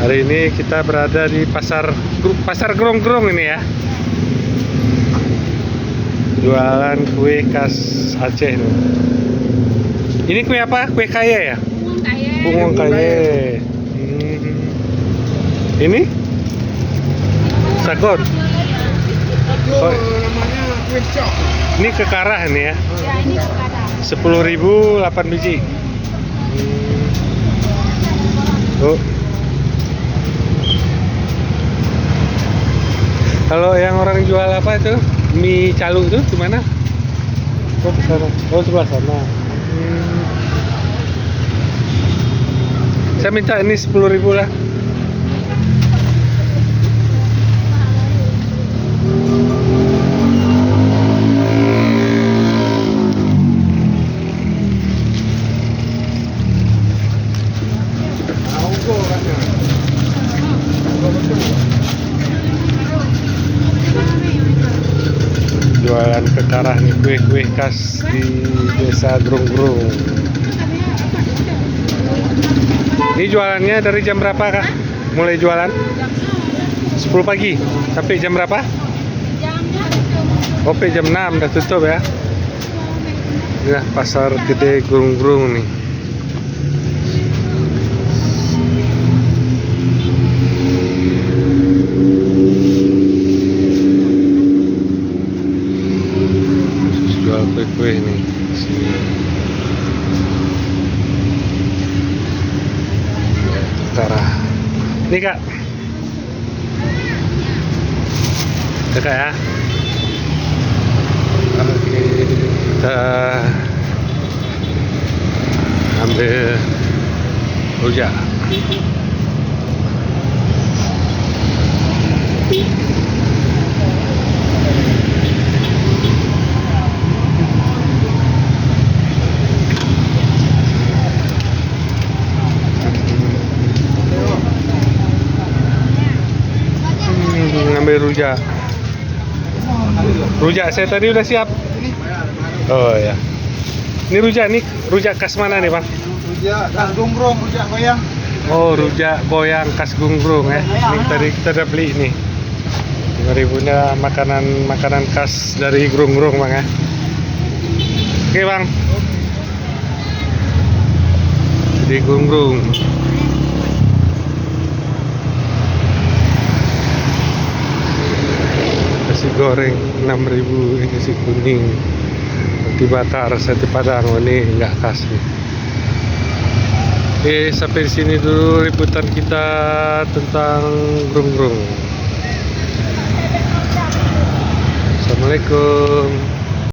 Hari ini kita berada di pasar Grong-Grong ini ya. Jualan kue khas Aceh nih. Ini kue apa? Kue kaya ya? Bungung kaya. Ini? Sagon. Oh, namanya kue cok. ini kekarah ini ya. Ya, ini kekarah. 10.000 8 biji. Oh. Kalau yang orang jual apa itu? Mie calu itu di mana? Oh, di sana. Oh, sebelah sana. Saya minta ini 10.000 lah. Jualan kekarah nih, kue-kue khas di desa Grong-Grong. Ini jualannya dari jam berapa kak? Mulai jualan? 10 pagi sampai jam berapa? Sampai jam 6 udah tutup ya. Ini pasar gede Grong-Grong nih. Jual kue-kue nih sini. Kekarah. Ini kak. Kak ya. Oke, kita ambil rujak. Ngambil rujak. Rujak saya tadi udah siap. Oh ya. Ini rujak khas mana nih, Bang? Rujak khas Grong-Grong, rujak goyang. Oh, rujak goyang khas Grong-Grong ya. Ini tadi kita udah beli nih. 5.000 nya makanan khas dari Grong-Grong, Bang ya. Oke, Bang. Di Grong-Grong. Nasi goreng 6.000, ini nasi kuning, roti bakar, sate padang. Oh, ini nggak khas nih. Oke, sampai di sini dulu liputan kita tentang Grong-Grong. Assalamualaikum.